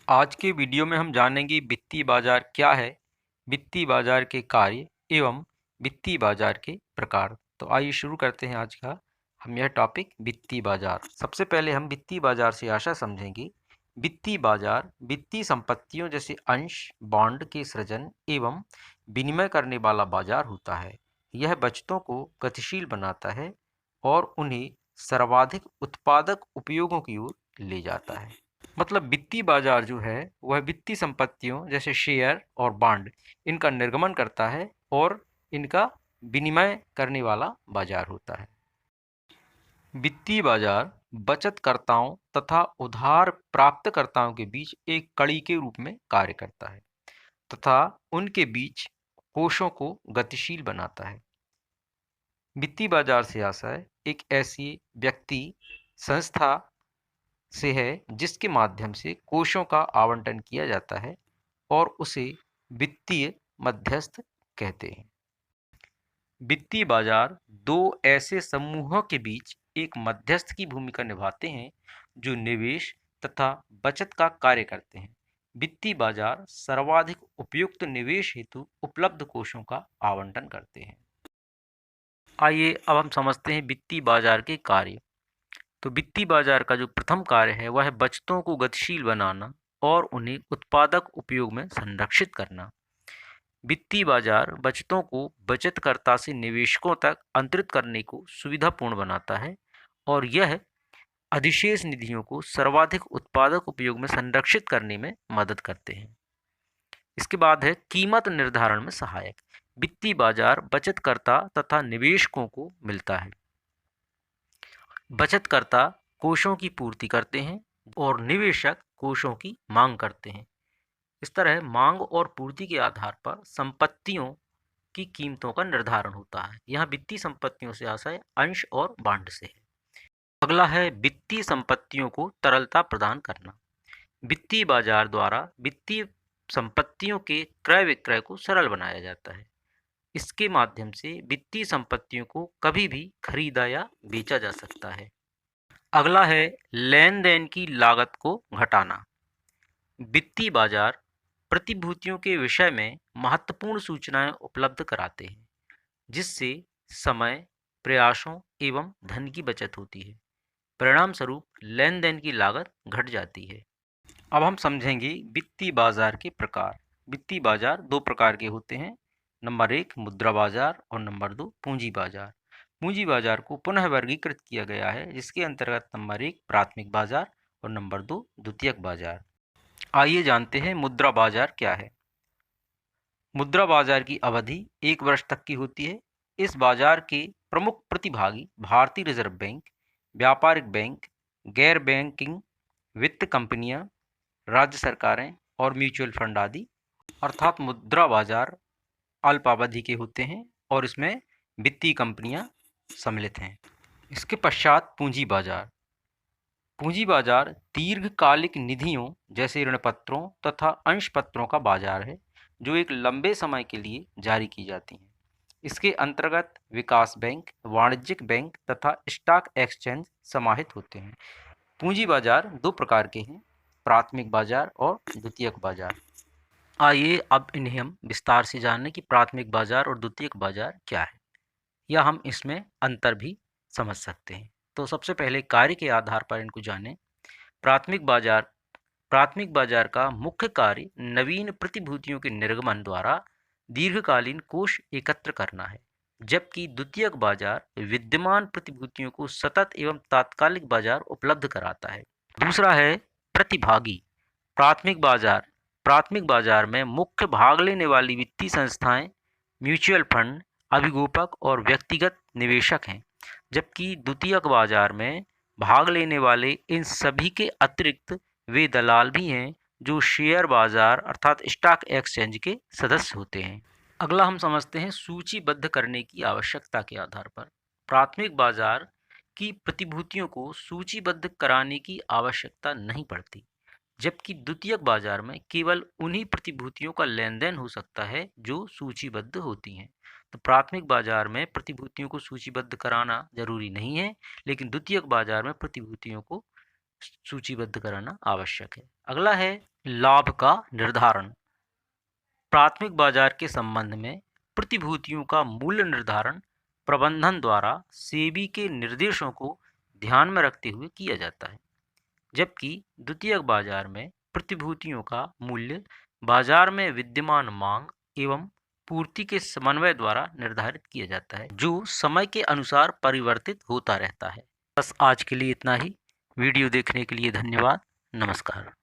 आज के वीडियो में हम जानेंगे वित्तीय बाजार क्या है, वित्तीय बाजार के कार्य एवं वित्तीय बाजार के प्रकार। तो आइए शुरू करते हैं आज का हम यह टॉपिक वित्तीय बाजार। सबसे पहले हम वित्तीय बाजार से आशा समझेंगे। वित्तीय बाजार वित्तीय संपत्तियों जैसे अंश, बॉन्ड के सृजन एवं विनिमय करने वाला बाजार होता है। यह बचतों को गतिशील बनाता है और उन्हें सर्वाधिक उत्पादक उपयोगों की ओर ले जाता है। मतलब वित्तीय बाजार जो है वह वित्तीय संपत्तियों जैसे शेयर और बॉन्ड इनका निर्गमन करता है और इनका विनिमय करने वाला बाजार होता है। वित्तीय बाजार बचतकर्ताओं तथा उधार प्राप्तकर्ताओं के बीच एक कड़ी के रूप में कार्य करता है तथा उनके बीच कोषों को गतिशील बनाता है। वित्तीय बाजार से आशय एक ऐसी व्यक्ति संस्था से है जिसके माध्यम से कोषों का आवंटन किया जाता है और उसे वित्तीय मध्यस्थ कहते हैं। वित्तीय बाजार दो ऐसे समूहों के बीच एक मध्यस्थ की भूमिका निभाते हैं जो निवेश तथा बचत का कार्य करते हैं। वित्तीय बाजार सर्वाधिक उपयुक्त निवेश हेतु उपलब्ध कोषों का आवंटन करते हैं। आइए अब हम समझते हैं वित्तीय बाजार के कार्य। तो वित्तीय बाजार का जो प्रथम कार्य है वह है बचतों को गतिशील बनाना और उन्हें उत्पादक उपयोग में संरक्षित करना। वित्तीय बाजार बचतों को बचतकर्ता से निवेशकों तक अंतरित करने को सुविधापूर्ण बनाता है और यह अधिशेष निधियों को सर्वाधिक उत्पादक उपयोग में संरक्षित करने में मदद करते हैं। इसके बाद है कीमत निर्धारण में सहायक। वित्तीय बाजार बचतकर्ता तथा निवेशकों को मिलता है। बचतकर्ता कोषों की पूर्ति करते हैं और निवेशक कोषों की मांग करते हैं। इस तरह मांग और पूर्ति के आधार पर संपत्तियों की कीमतों का निर्धारण होता है। यहाँ वित्तीय संपत्तियों से आशय अंश और बॉन्ड से है। अगला है वित्तीय संपत्तियों को तरलता प्रदान करना। वित्तीय बाजार द्वारा वित्तीय संपत्तियों के क्रय विक्रय को सरल बनाया जाता है। इसके माध्यम से वित्तीय संपत्तियों को कभी भी खरीदा या बेचा जा सकता है। अगला है लेन देन की लागत को घटाना। वित्तीय बाजार प्रतिभूतियों के विषय में महत्वपूर्ण सूचनाएं उपलब्ध कराते हैं जिससे समय, प्रयासों एवं धन की बचत होती है। परिणाम स्वरूप लेन देन की लागत घट जाती है। अब हम समझेंगे वित्तीय बाजार के प्रकार। वित्तीय बाजार दो प्रकार के होते हैं। नंबर 1 मुद्रा बाजार और नंबर 2 पूंजी बाजार। पूंजी बाजार को पुनः वर्गीकृत किया गया है जिसके अंतर्गत नंबर 1 प्राथमिक बाजार और नंबर 2 द्वितीयक बाजार। आइए जानते हैं मुद्रा बाजार क्या है। मुद्रा बाजार की अवधि 1 वर्ष तक की होती है। इस बाजार के प्रमुख प्रतिभागी भारतीय रिजर्व बैंक, व्यापारिक बैंक, गैर बैंकिंग वित्त कंपनियां, राज्य सरकारें और म्यूचुअल फंड आदि। अर्थात मुद्रा बाजार अल्पावधि के होते हैं और इसमें वित्तीय कंपनियां सम्मिलित हैं। इसके पश्चात पूंजी बाजार। पूंजी बाजार दीर्घकालिक निधियों जैसे ऋण पत्रों तथा अंश पत्रों का बाजार है जो एक लंबे समय के लिए जारी की जाती हैं। इसके अंतर्गत विकास बैंक, वाणिज्यिक बैंक तथा स्टॉक एक्सचेंज समाहित होते हैं। पूंजी बाजार दो प्रकार के हैं, प्राथमिक बाजार और द्वितीयक बाजार। आइए अब इन्हें हम विस्तार से जानें कि प्राथमिक बाजार और द्वितीयक बाजार क्या है या हम इसमें अंतर भी समझ सकते हैं। तो सबसे पहले कार्य के आधार पर इनको जानें। प्राथमिक बाजार का मुख्य कार्य नवीन प्रतिभूतियों के निर्गमन द्वारा दीर्घकालीन कोष एकत्र करना है, जबकि द्वितीयक बाजार विद्यमान प्रतिभूतियों को सतत एवं तात्कालिक बाजार उपलब्ध कराता है। दूसरा है प्रतिभागी। प्राथमिक बाजार में मुख्य भाग लेने वाली वित्तीय संस्थाएं म्यूचुअल फंड, अभिगोपक और व्यक्तिगत निवेशक हैं, जबकि द्वितीयक बाजार में भाग लेने वाले इन सभी के अतिरिक्त वे दलाल भी हैं जो शेयर बाजार अर्थात स्टॉक एक्सचेंज के सदस्य होते हैं। अगला हम समझते हैं सूचीबद्ध करने की आवश्यकता के आधार पर। प्राथमिक बाजार की प्रतिभूतियों को सूचीबद्ध कराने की आवश्यकता नहीं पड़ती, जबकि द्वितीयक बाजार में केवल उन्हीं प्रतिभूतियों का लेन देन हो सकता है जो सूचीबद्ध होती हैं। तो प्राथमिक बाजार में प्रतिभूतियों को सूचीबद्ध कराना जरूरी नहीं है, लेकिन द्वितीयक बाजार में प्रतिभूतियों को सूचीबद्ध कराना आवश्यक है। अगला है लाभ का निर्धारण। प्राथमिक बाजार के संबंध में प्रतिभूतियों का मूल्य निर्धारण प्रबंधन द्वारा सेबी के निर्देशों को ध्यान में रखते हुए किया जाता है, जबकि द्वितीयक बाजार में प्रतिभूतियों का मूल्य बाजार में विद्यमान मांग एवं पूर्ति के समन्वय द्वारा निर्धारित किया जाता है, जो समय के अनुसार परिवर्तित होता रहता है। बस आज के लिए इतना ही। वीडियो देखने के लिए धन्यवाद। नमस्कार।